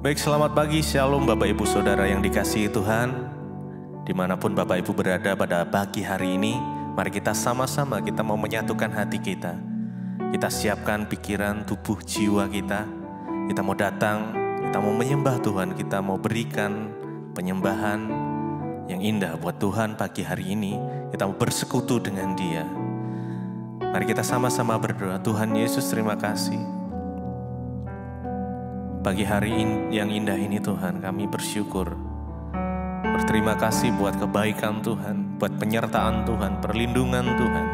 Baik, selamat pagi, shalom Bapak Ibu Saudara yang dikasihi Tuhan. Dimanapun Bapak Ibu berada pada pagi hari ini, mari kita sama-sama kita mau menyatukan hati kita. Kita siapkan pikiran, tubuh, jiwa kita. Kita mau datang, kita mau menyembah Tuhan, kita mau berikan penyembahan yang indah buat Tuhan pagi hari ini. Kita mau bersekutu dengan Dia. Mari kita sama-sama berdoa. Tuhan Yesus, terima kasih. Pagi hari yang indah ini Tuhan, kami bersyukur. Berterima kasih buat kebaikan Tuhan, buat penyertaan Tuhan, perlindungan Tuhan,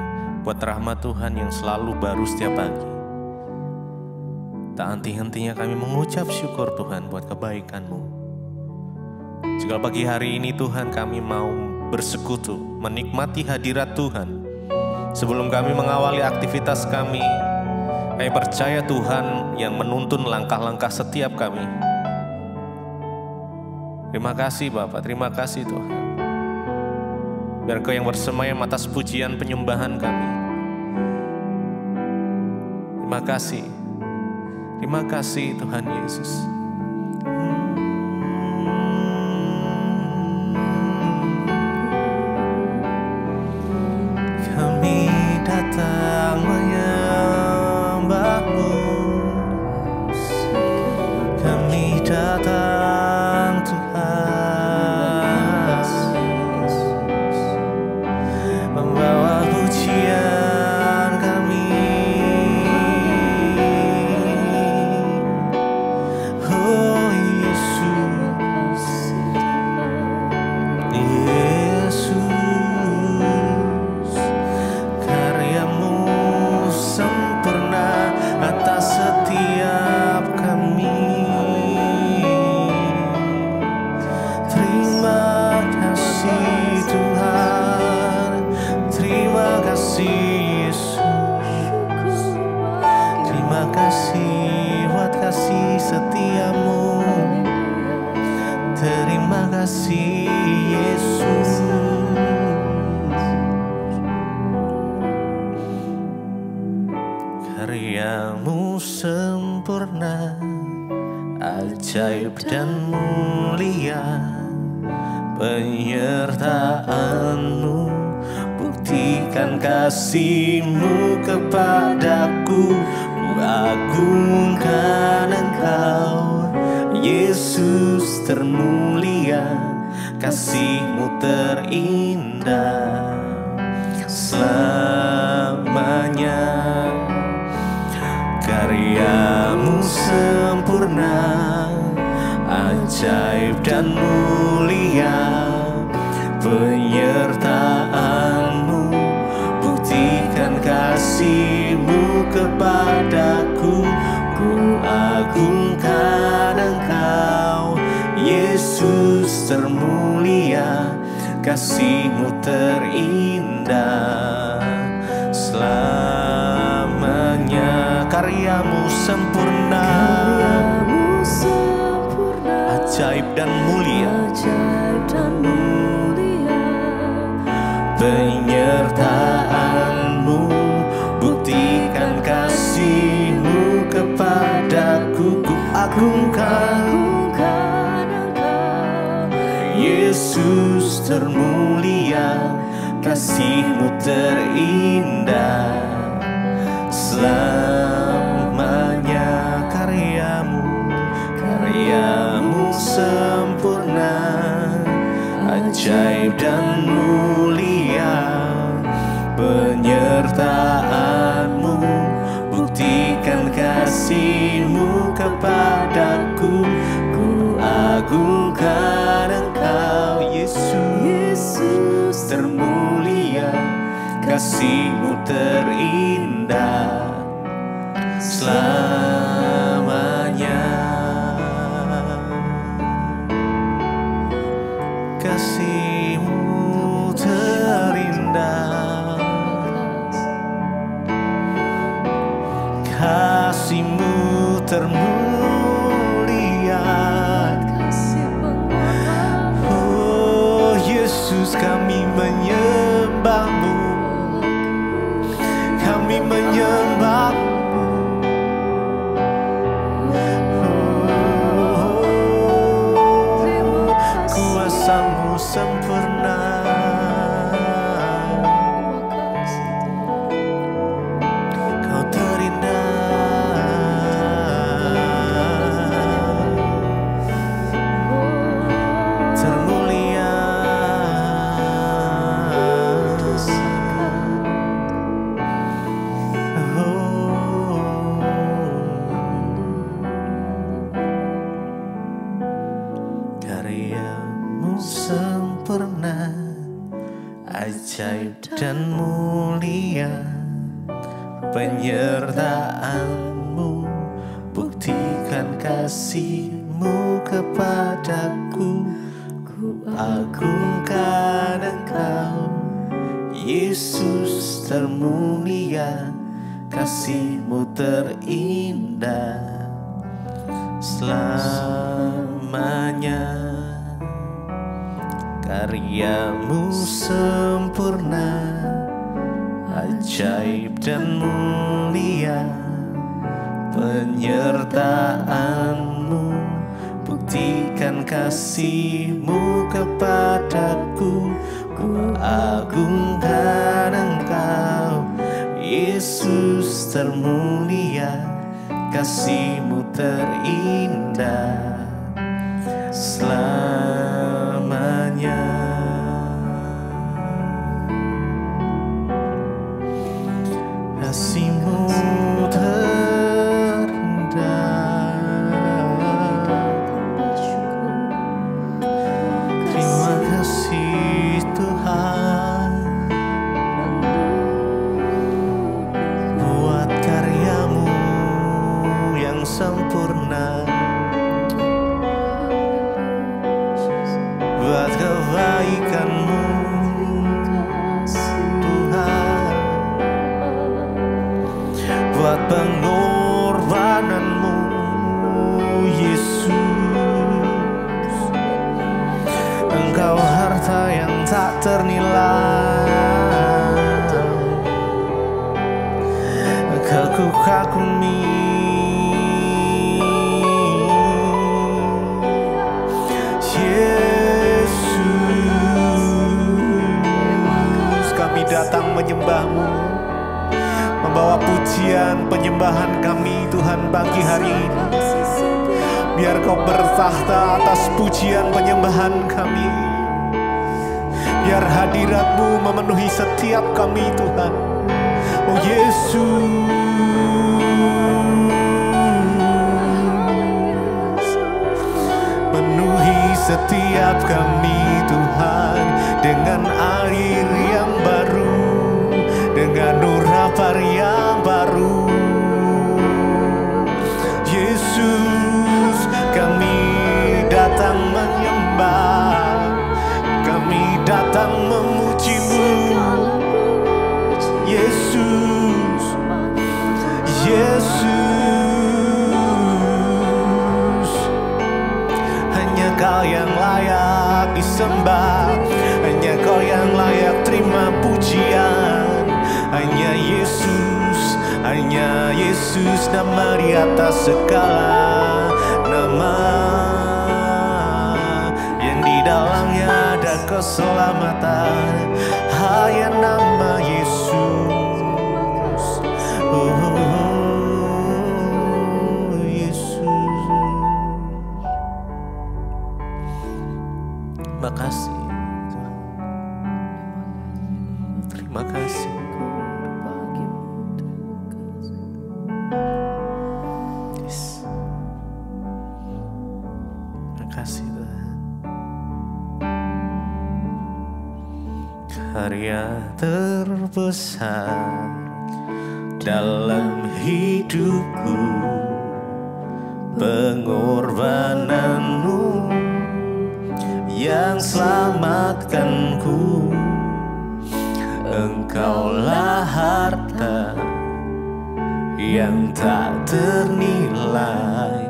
buat rahmat Tuhan yang selalu baru setiap pagi. Tak henti-hentinya kami mengucap syukur Tuhan buat kebaikan-Mu. Jika pagi hari ini Tuhan kami mau bersekutu, menikmati hadirat Tuhan. Sebelum kami mengawali aktivitas kami percaya Tuhan yang menuntun langkah-langkah setiap kami. Terima kasih Bapak, terima kasih Tuhan. Biar Kau yang bersemayam atas pujian penyembahan kami. Terima kasih Tuhan Yesus. Kami datang menyembah-Mu, kami datang Tuhan, membawa pujian kami. Oh Yesus, Yesus, karya-Mu sempurna atas setiap kami. Terima kasih Tuhan, terima kasih Yesus, terima kasih buat kasih setia-Mu. Terima kasih Yesus. Karya-Mu sempurna, ajaib dan mulia. Penyertaan-Mu buktikan kasih-Mu kepadaku. Ku agungkan Engkau, Yesus termulia. Kasih-Mu terindah selamanya. Karya-Mu sempurna, ajaib dan mulia. Penyertaan-Mu buktikan kasih-Mu kepadaku. Ku agungkan Engkau, Yesus termulia. Kasih-Mu terindah selamanya. Karya-Mu sempurna, ajaib dan mulia. Penyertaan-Mu buktikan kasih-Mu kepadaku. Ku agungkan Yesus termulia. Kasih-Mu terindah selamanya. Karya-Mu sempurna, ajaib dan mulia. Penyertaan-Mu buktikan kasih-Mu kepadaku. Ku agungkan Engkau, Yesus termulia. Kasih-Mu terindah selamanya. Kasih-Mu terindah, kasih-Mu termulia. Oh Yesus, kami menyembah-Mu, kami menyembah-Mu. ajaib dan mulia penyertaan-Mu, buktikan kasih-Mu kepadaku. Ku agungkan Engkau, Yesus termulia, kasih-Mu terindah selamanya. Karya-Mu sempurna, ajaib dan mulia penyertaan-Mu, buktikan kasih-Mu kepadaku. Ku agungkan Engkau, Yesus termulia, kasih-Mu terindah selamanya. Kasih-Mu terindah, terima kasih Tuhan buat karya-Mu yang sempurna, buat kebaikan-Mu Tuhan, buat pengorbanan-Mu Yesus. Engkau harta yang tak ternilai, kekagumi Yesus. Kami datang menyembah-Mu, membawa pujian penyembahan kami Tuhan pagi hari ini. Biar Kau bertahta atas pujian penyembahan kami. Biar hadirat-Mu memenuhi setiap kami Tuhan. Oh Yesus, penuhi setiap kami Tuhan dengan air yang baru, dengan urapan yang baru. Yesus, kami datang menyembah, kami datang memuji-Mu. Yesus, Yesus, hanya Kau yang layak disembah, hanya Kau yang layak terima pujian. Hanya Yesus, hanya Yesus, nama di atas segala nama, yang di dalamnya ada keselamatan. Hanya nama Yesus, oh Yesus. Terima kasih, terima kasih. Kasih Tuhan. Karya terbesar dalam hidupku, pengorbanan-Mu yang selamatkanku. Engkaulah harta yang tak ternilai,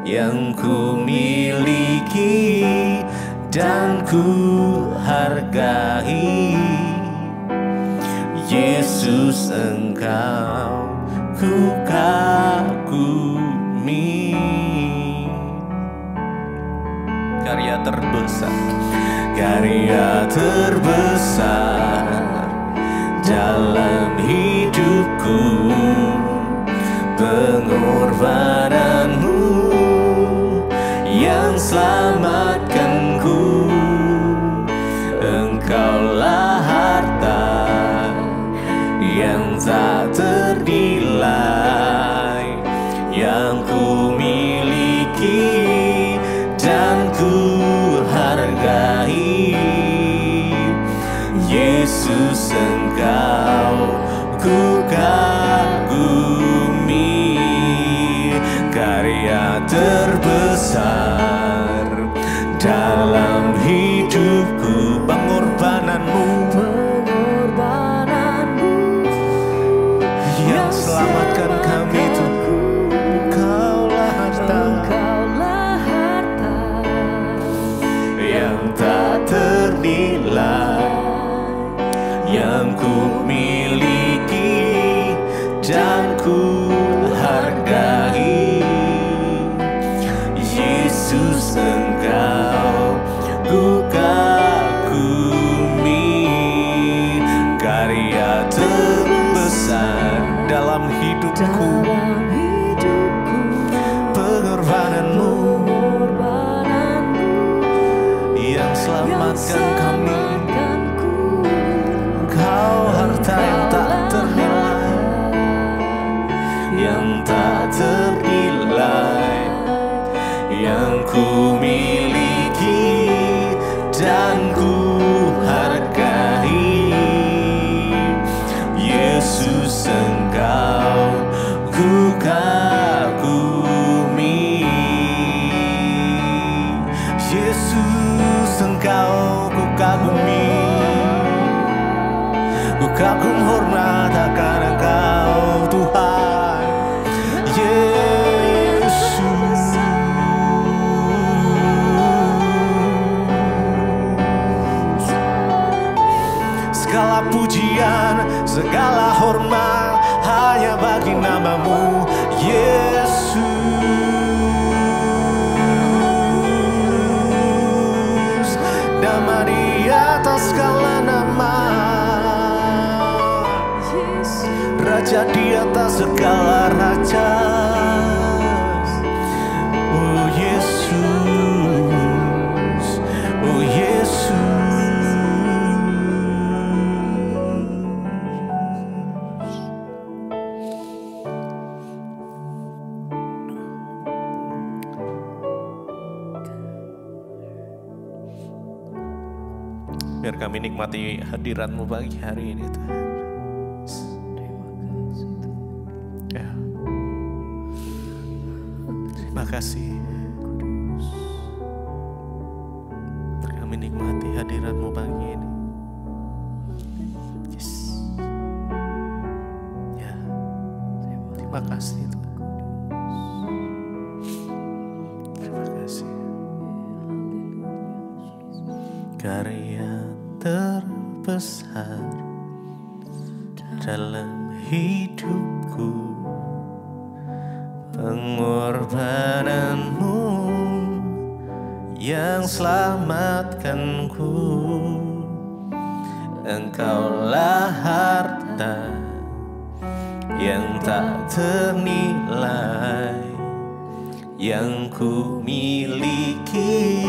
yang ku miliki dan ku hargai. Yesus, Engkau ku kagumi. Karya terbesar, karya terbesar dalam hidupku, pengorbanan-Mu yang selamatkanku. Engkaulah harta yang tak ternilai, yang ku miliki dan ku hargai. Yesus Engkau ku kagumi, karya terbesar dalam hidupku, pengorbananmu yang selamatkan kami Tuhan. Engkaulah harta yang tak ternilai, yang ku miliki dan ku hargai. Yesus Engkau ku kagumi, karya terbesar dalam hidupku, pengorbananmu yang selamatkan kami. Engkau harta yang tak ternilai, yang tak ternilai, yang ku miliki dan ku hargai. Yesus Engkau ku kagumi, Yesus Engkau ku kagumi, ku kagum hormat akan Engkau Tuhan. Yesus, segala pujian, segala hormat hanya bagi namamu Yesus. Nama di atas segala nama, Raja di atas segala raja. Oh Yesus, oh Yesus. Biar kami nikmati hadirat-Mu pagi hari ini Tuhan. Ya. Terima kasih. Biar kami nikmati hadirat-Mu pagi ini. Yes. Ya. Terima kasih Tuhan. Terima kasih. Karya terbesar dalam hidupku, pengorbananmu yang selamatkanku. Engkaulah harta yang tak ternilai, yang ku miliki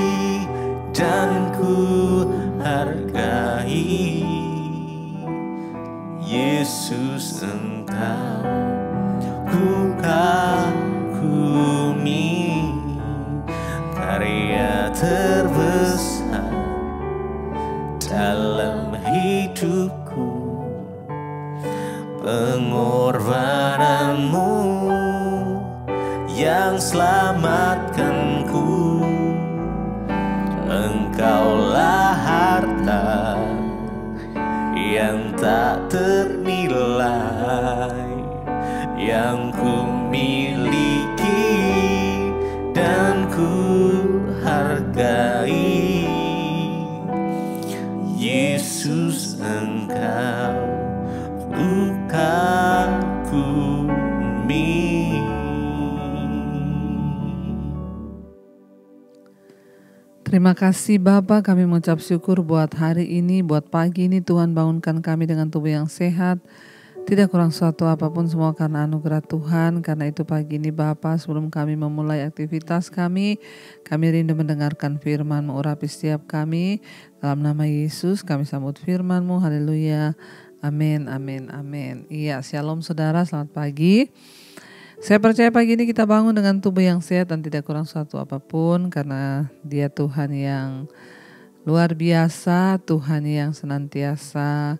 dan ku hargai. Yesus Engkau ku kagumi, karya terbesar dalam hidupku, pengorbananmu yang selamatkanku. Engkaulah harta yang tak ternilai, yang ku miliki dan ku hargai. Yesus Engkau ku kagumi. Terima kasih Bapa, kami mengucap syukur buat hari ini, buat pagi ini Tuhan bangunkan kami dengan tubuh yang sehat. Tidak kurang suatu apapun, semua karena anugerah Tuhan. Karena itu pagi ini Bapa, sebelum kami memulai aktivitas kami rindu mendengarkan firman-Mu, urapi setiap kami. Dalam nama Yesus kami sambut firman-Mu, haleluya, amin, amin, amin. Iya, shalom saudara, selamat pagi. Saya percaya pagi ini kita bangun dengan tubuh yang sehat dan tidak kurang suatu apapun, karena Dia Tuhan yang Luar biasa Tuhan yang senantiasa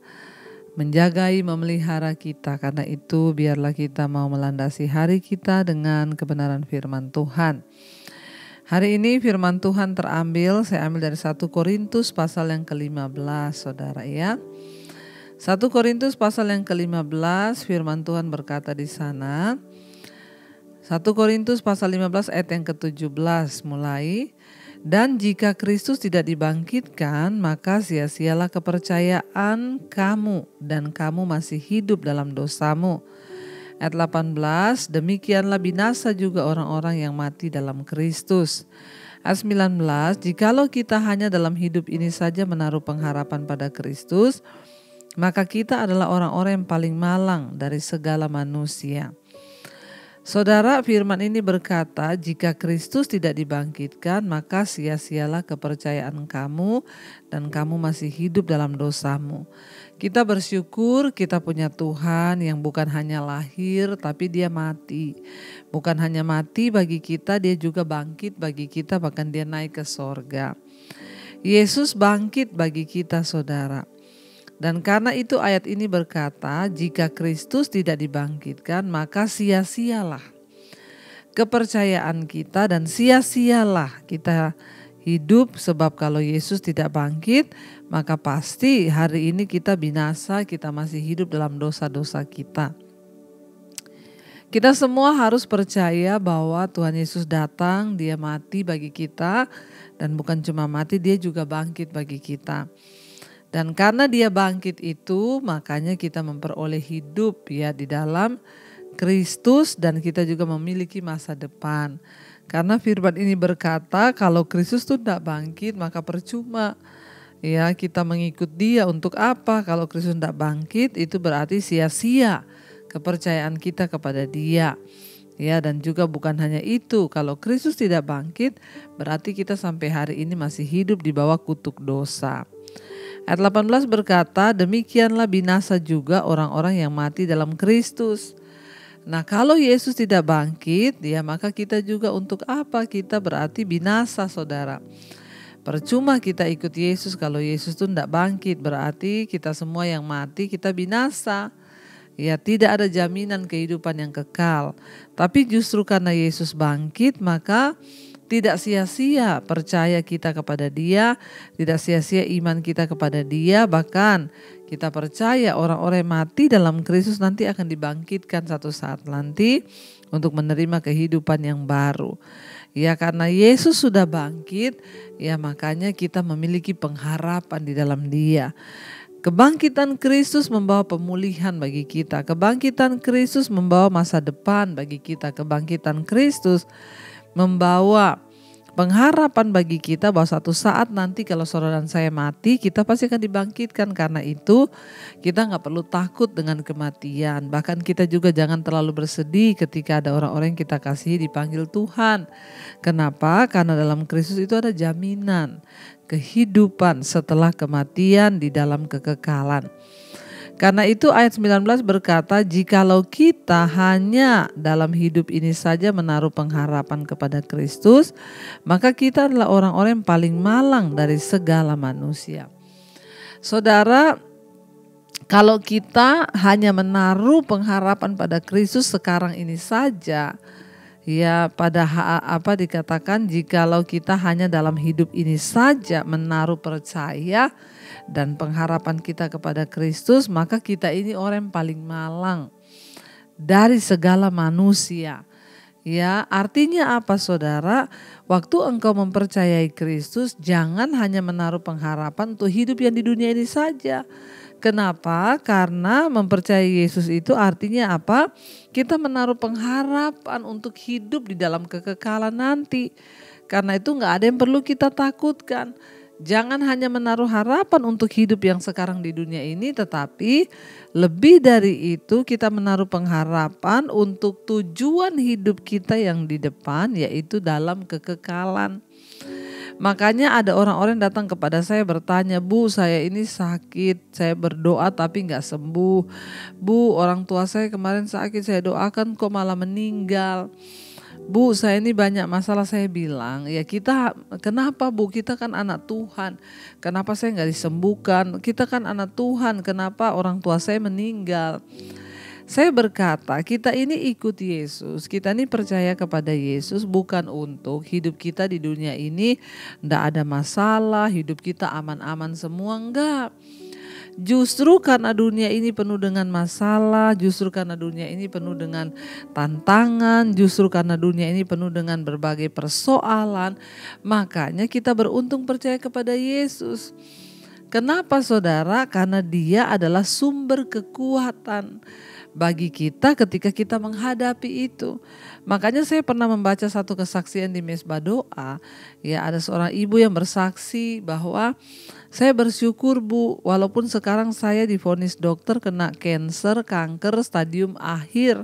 menjagai, memelihara kita. Karena itu biarlah kita mau melandasi hari kita dengan kebenaran firman Tuhan. Hari ini firman Tuhan saya ambil dari 1 Korintus pasal yang ke-15, saudara ya. 1 Korintus pasal yang ke-15, firman Tuhan berkata di sana, 1 Korintus pasal 15 ayat yang ke-17 mulai. Dan jika Kristus tidak dibangkitkan, maka sia-sialah kepercayaan kamu dan kamu masih hidup dalam dosamu. Ayat 18, demikianlah binasa juga orang-orang yang mati dalam Kristus. Ayat 19, jikalau kita hanya dalam hidup ini saja menaruh pengharapan pada Kristus, maka kita adalah orang-orang yang paling malang dari segala manusia. Saudara, firman ini berkata, jika Kristus tidak dibangkitkan, maka sia-sialah kepercayaan kamu dan kamu masih hidup dalam dosamu. Kita bersyukur kita punya Tuhan yang bukan hanya lahir, tapi dia mati. Bukan hanya mati bagi kita, dia juga bangkit bagi kita, bahkan dia naik ke sorga. Yesus bangkit bagi kita, saudara. Dan karena itu ayat ini berkata, jika Kristus tidak dibangkitkan, maka sia-sialah kepercayaan kita dan sia-sialah kita hidup. Sebab kalau Yesus tidak bangkit, maka pasti hari ini kita binasa, kita masih hidup dalam dosa-dosa kita. Kita semua harus percaya bahwa Tuhan Yesus datang, dia mati bagi kita, dan bukan cuma mati, dia juga bangkit bagi kita. Dan karena dia bangkit itu, makanya kita memperoleh hidup ya di dalam Kristus, dan kita juga memiliki masa depan. Karena firman ini berkata, kalau Kristus itu tidak bangkit, maka percuma ya kita mengikut dia. Untuk apa? Kalau Kristus tidak bangkit, itu berarti sia-sia kepercayaan kita kepada dia. Ya, dan juga bukan hanya itu, kalau Kristus tidak bangkit, berarti kita sampai hari ini masih hidup di bawah kutuk dosa. Ayat 18 berkata, demikianlah binasa juga orang-orang yang mati dalam Kristus. Nah, kalau Yesus tidak bangkit, ya maka kita juga untuk apa? Kita berarti binasa, saudara. Percuma kita ikut Yesus kalau Yesus itu tidak bangkit, berarti kita semua yang mati, kita binasa. Ya, tidak ada jaminan kehidupan yang kekal. Tapi justru karena Yesus bangkit, maka tidak sia-sia percaya kita kepada dia, tidak sia-sia iman kita kepada dia, bahkan kita percaya orang-orang yang mati dalam Kristus nanti akan dibangkitkan satu saat nanti untuk menerima kehidupan yang baru. Ya, karena Yesus sudah bangkit, ya makanya kita memiliki pengharapan di dalam dia. Kebangkitan Kristus membawa pemulihan bagi kita. Kebangkitan Kristus membawa masa depan bagi kita. Kebangkitan Kristus membawa pengharapan bagi kita bahwa satu saat nanti kalau saudara dan saya mati, kita pasti akan dibangkitkan. Karena itu kita gak perlu takut dengan kematian. Bahkan kita juga jangan terlalu bersedih ketika ada orang-orang yang kita kasihi dipanggil Tuhan. Kenapa? Karena dalam Kristus itu ada jaminan kehidupan setelah kematian di dalam kekekalan. Karena itu ayat 19 berkata, jikalau kita hanya dalam hidup ini saja menaruh pengharapan kepada Kristus, maka kita adalah orang-orang yang paling malang dari segala manusia. Saudara, kalau kita hanya menaruh pengharapan pada Kristus sekarang ini saja, ya pada apa dikatakan, jikalau kita hanya dalam hidup ini saja menaruh percaya dan pengharapan kita kepada Kristus, maka kita ini orang yang paling malang dari segala manusia. Ya, artinya apa, saudara? Waktu engkau mempercayai Kristus, jangan hanya menaruh pengharapan untuk hidup yang di dunia ini saja. Kenapa? Karena mempercayai Yesus itu artinya apa? Kita menaruh pengharapan untuk hidup di dalam kekekalan nanti. Karena itu gak ada yang perlu kita takutkan. Jangan hanya menaruh harapan untuk hidup yang sekarang di dunia ini, tetapi lebih dari itu kita menaruh pengharapan untuk tujuan hidup kita yang di depan, yaitu dalam kekekalan. Makanya ada orang-orang datang kepada saya bertanya, Bu, saya ini sakit, saya berdoa tapi gak sembuh. Bu, orang tua saya kemarin sakit, saya doakan kok malah meninggal. Bu, saya ini banyak masalah. Saya bilang, ya kita, kenapa Bu, kita kan anak Tuhan, kenapa saya nggak disembuhkan? Kita kan anak Tuhan, kenapa orang tua saya meninggal? Saya berkata, kita ini ikut Yesus, kita ini percaya kepada Yesus bukan untuk hidup kita di dunia ini ndak ada masalah, hidup kita aman-aman semua, enggak. Justru karena dunia ini penuh dengan masalah, justru karena dunia ini penuh dengan tantangan, justru karena dunia ini penuh dengan berbagai persoalan, makanya kita beruntung percaya kepada Yesus. Kenapa saudara? Karena Dia adalah sumber kekuatan bagi kita ketika kita menghadapi itu. Makanya saya pernah membaca satu kesaksian di Mesbah Doa. Ya, ada seorang ibu yang bersaksi bahwa saya bersyukur Bu, walaupun sekarang saya divonis dokter kena kanker stadium akhir.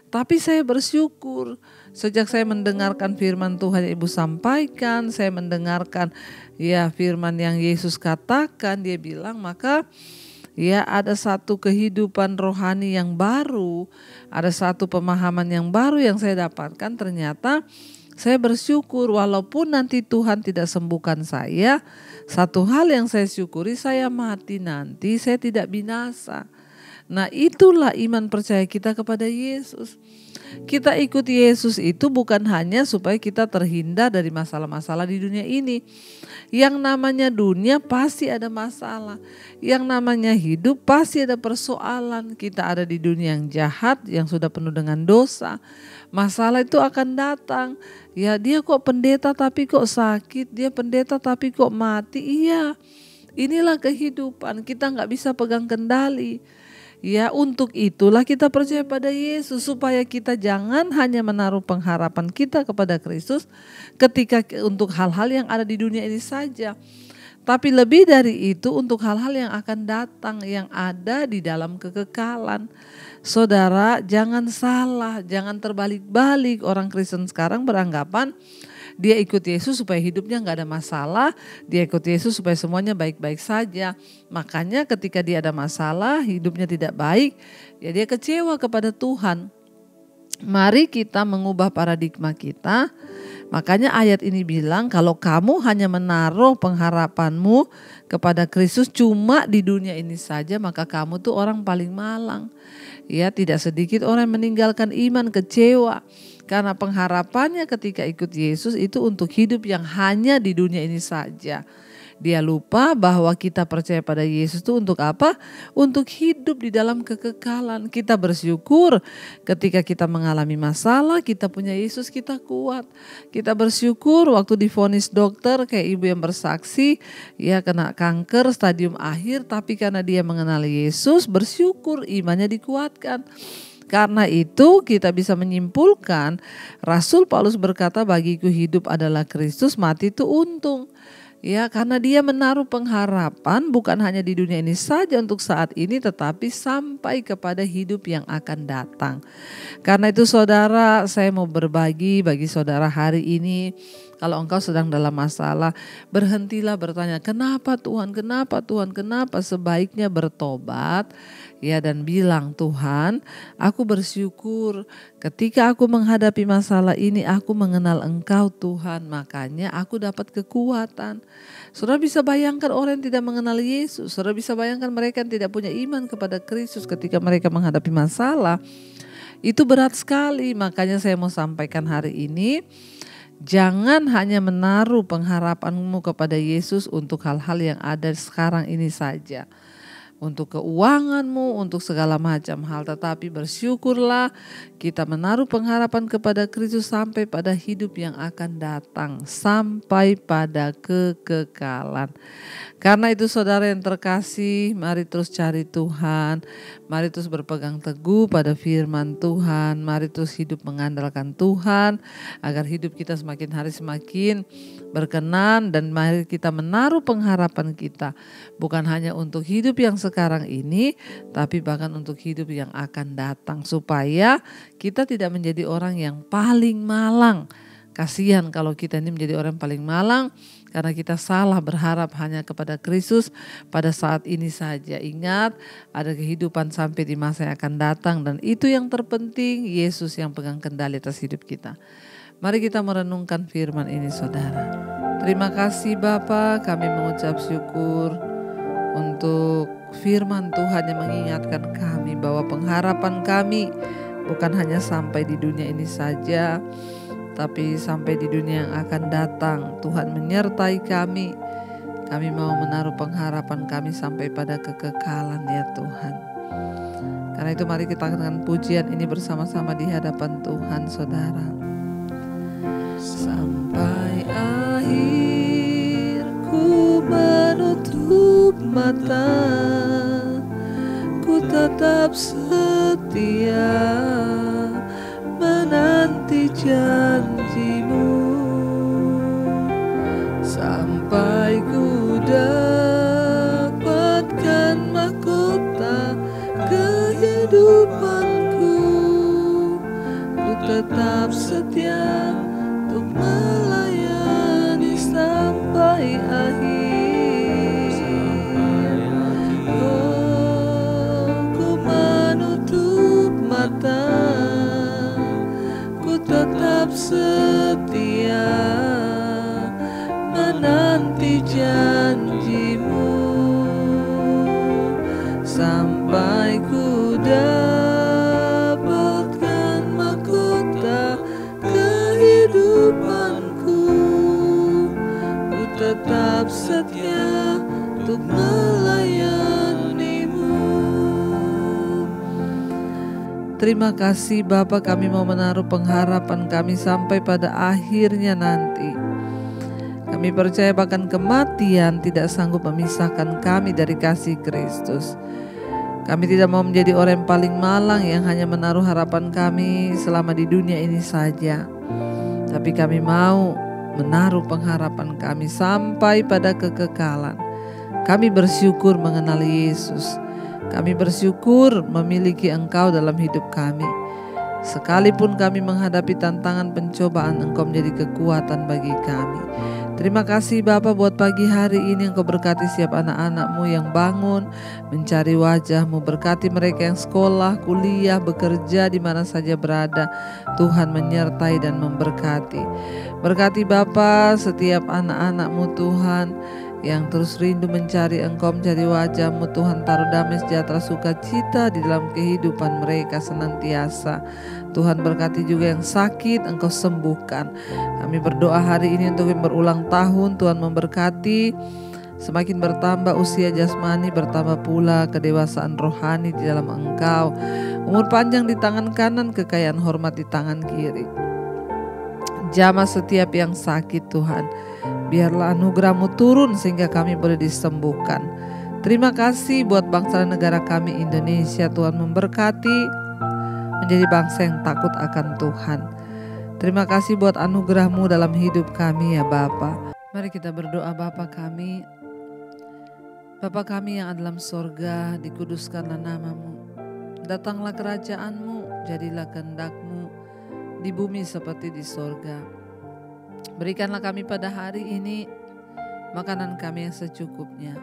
Tapi saya bersyukur sejak saya mendengarkan firman Tuhan yang Ibu sampaikan, saya mendengarkan ya firman yang Yesus katakan, dia bilang maka ya ada satu kehidupan rohani yang baru, ada satu pemahaman yang baru yang saya dapatkan. Ternyata saya bersyukur walaupun nanti Tuhan tidak sembuhkan saya, satu hal yang saya syukuri, saya mati nanti, saya tidak binasa. Nah, itulah iman percaya kita kepada Yesus. Kita ikut Yesus itu bukan hanya supaya kita terhindar dari masalah-masalah di dunia ini. Yang namanya dunia pasti ada masalah. Yang namanya hidup pasti ada persoalan. Kita ada di dunia yang jahat, yang sudah penuh dengan dosa. Masalah itu akan datang. Ya, dia kok pendeta tapi kok sakit, dia pendeta tapi kok mati. Iya, inilah kehidupan, kita gak bisa pegang kendali. Ya, untuk itulah kita percaya pada Yesus, supaya kita jangan hanya menaruh pengharapan kita kepada Kristus ketika untuk hal-hal yang ada di dunia ini saja. Tapi lebih dari itu untuk hal-hal yang akan datang, yang ada di dalam kekekalan. Saudara, jangan salah, jangan terbalik-balik. Orang Kristen sekarang beranggapan dia ikut Yesus supaya hidupnya gak ada masalah, dia ikut Yesus supaya semuanya baik-baik saja. Makanya ketika dia ada masalah, hidupnya tidak baik, ya dia kecewa kepada Tuhan. Mari kita mengubah paradigma kita. Makanya ayat ini bilang kalau kamu hanya menaruh pengharapanmu kepada Kristus cuma di dunia ini saja, maka kamu tuh orang paling malang. Ya, tidak sedikit orang meninggalkan iman, kecewa. Karena pengharapannya ketika ikut Yesus itu untuk hidup yang hanya di dunia ini saja. Dia lupa bahwa kita percaya pada Yesus itu untuk apa? Untuk hidup di dalam kekekalan. Kita bersyukur ketika kita mengalami masalah, kita punya Yesus, kita kuat. Kita bersyukur waktu divonis dokter kayak ibu yang bersaksi, ya kena kanker stadium akhir, tapi karena dia mengenal Yesus, bersyukur imannya dikuatkan. Karena itu kita bisa menyimpulkan Rasul Paulus berkata bagiku hidup adalah Kristus, mati itu untung. Ya, karena dia menaruh pengharapan bukan hanya di dunia ini saja untuk saat ini, tetapi sampai kepada hidup yang akan datang. Karena itu saudara, saya mau berbagi bagi saudara hari ini. Kalau engkau sedang dalam masalah, berhentilah bertanya, kenapa Tuhan, kenapa Tuhan, kenapa? Sebaiknya bertobat. Ya, dan bilang, Tuhan, aku bersyukur ketika aku menghadapi masalah ini, aku mengenal Engkau Tuhan, makanya aku dapat kekuatan. Saudara bisa bayangkan orang yang tidak mengenal Yesus, saudara bisa bayangkan mereka yang tidak punya iman kepada Kristus ketika mereka menghadapi masalah, itu berat sekali. Makanya saya mau sampaikan hari ini, jangan hanya menaruh pengharapanmu kepada Yesus untuk hal-hal yang ada sekarang ini saja. Untuk keuanganmu, untuk segala macam hal. Tetapi bersyukurlah kita menaruh pengharapan kepada Kristus sampai pada hidup yang akan datang. Sampai pada kekekalan. Karena itu saudara yang terkasih, mari terus cari Tuhan. Mari terus berpegang teguh pada firman Tuhan. Mari terus hidup mengandalkan Tuhan. Agar hidup kita semakin hari semakin berkenan. Dan mari kita menaruh pengharapan kita. Bukan hanya untuk hidup yang sekarang ini, tapi bahkan untuk hidup yang akan datang. Supaya kita tidak menjadi orang yang paling malang. Kasihan kalau kita ini menjadi orang paling malang karena kita salah berharap hanya kepada Kristus pada saat ini saja. Ingat, ada kehidupan sampai di masa yang akan datang dan itu yang terpenting, Yesus yang pegang kendali atas hidup kita. Mari kita merenungkan firman ini saudara. Terima kasih Bapa, kami mengucap syukur untuk firman Tuhan yang mengingatkan kami bahwa pengharapan kami bukan hanya sampai di dunia ini saja, tapi sampai di dunia yang akan datang. Tuhan menyertai kami. Kami mau menaruh pengharapan kami sampai pada kekekalan ya Tuhan. Karena itu mari kita angkat pujian ini bersama-sama di hadapan Tuhan saudara. Sampai akhir ku menutup mata, ku tetap setia menanti janjimu. Sampai ku dapatkan mahkota kehidupanku, ku tetap setia untuk melayani sampai akhir. Oh, ku menutup mata, ku tetap setia menanti janjimu. Sampai ku dapatkan mahkota kehidupanku, ku tetap setia untuk melayanimu. Terima kasih Bapa, kami mau menaruh pengharapan kami sampai pada akhirnya nanti. Kami percaya bahkan kematian tidak sanggup memisahkan kami dari kasih Kristus. Kami tidak mau menjadi orang yang paling malang yang hanya menaruh harapan kami selama di dunia ini saja. Tapi kami mau menaruh pengharapan kami sampai pada kekekalan. Kami bersyukur mengenal Yesus. Kami bersyukur memiliki Engkau dalam hidup kami. Sekalipun kami menghadapi tantangan pencobaan, Engkau menjadi kekuatan bagi kami. Terima kasih Bapa buat pagi hari ini. Engkau berkati setiap anak-anak-Mu yang bangun mencari wajah-Mu. Berkati mereka yang sekolah, kuliah, bekerja di mana saja berada. Tuhan menyertai dan memberkati. Berkati Bapa setiap anak-anak-Mu Tuhan yang terus rindu mencari Engkau, mencari wajah-Mu. Tuhan taruh damai sejahtera sukacita di dalam kehidupan mereka senantiasa. Tuhan berkati juga yang sakit, Engkau sembuhkan. Kami berdoa hari ini untuk yang berulang tahun, Tuhan memberkati. Semakin bertambah usia jasmani, bertambah pula kedewasaan rohani di dalam Engkau. Umur panjang di tangan kanan, kekayaan hormat di tangan kiri. Jamah setiap yang sakit Tuhan. Biarlah anugerah-Mu turun sehingga kami boleh disembuhkan. Terima kasih buat bangsa dan negara kami Indonesia. Tuhan memberkati menjadi bangsa yang takut akan Tuhan. Terima kasih buat anugerah-Mu dalam hidup kami ya Bapa. Mari kita berdoa. Bapa kami yang ada dalam sorga, dikuduskanlah nama-Mu. Datanglah kerajaan-Mu, jadilah kehendak-Mu di bumi seperti di sorga. Berikanlah kami pada hari ini makanan kami yang secukupnya,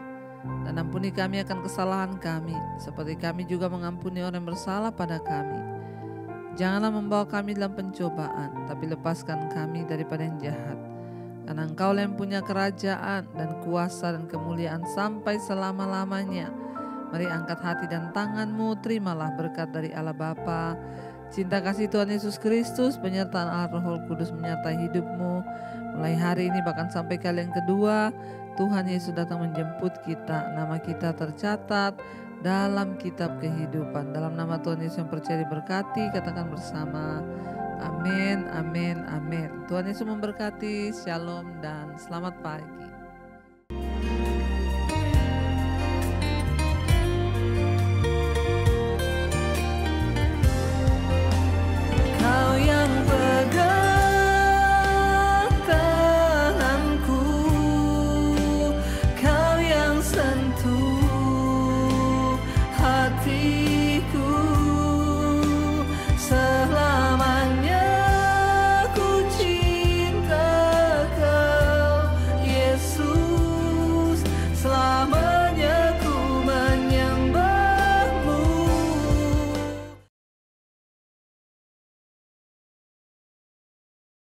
dan ampuni kami akan kesalahan kami, seperti kami juga mengampuni orang yang bersalah pada kami. Janganlah membawa kami dalam pencobaan, tapi lepaskan kami daripada yang jahat. Karena Engkau yang punya kerajaan dan kuasa dan kemuliaan sampai selama-lamanya. Mari angkat hati dan tangan-Mu, terimalah berkat dari Allah Bapa, cinta kasih Tuhan Yesus Kristus, penyertaan Allah Roh Kudus menyertai hidup-Mu mulai hari ini bahkan sampai kali yang kedua. Tuhan Yesus datang menjemput kita, nama kita tercatat dalam kitab kehidupan. Dalam nama Tuhan Yesus yang percaya diberkati, katakan bersama amin, amin, amin. Tuhan Yesus memberkati. Shalom dan selamat pagi.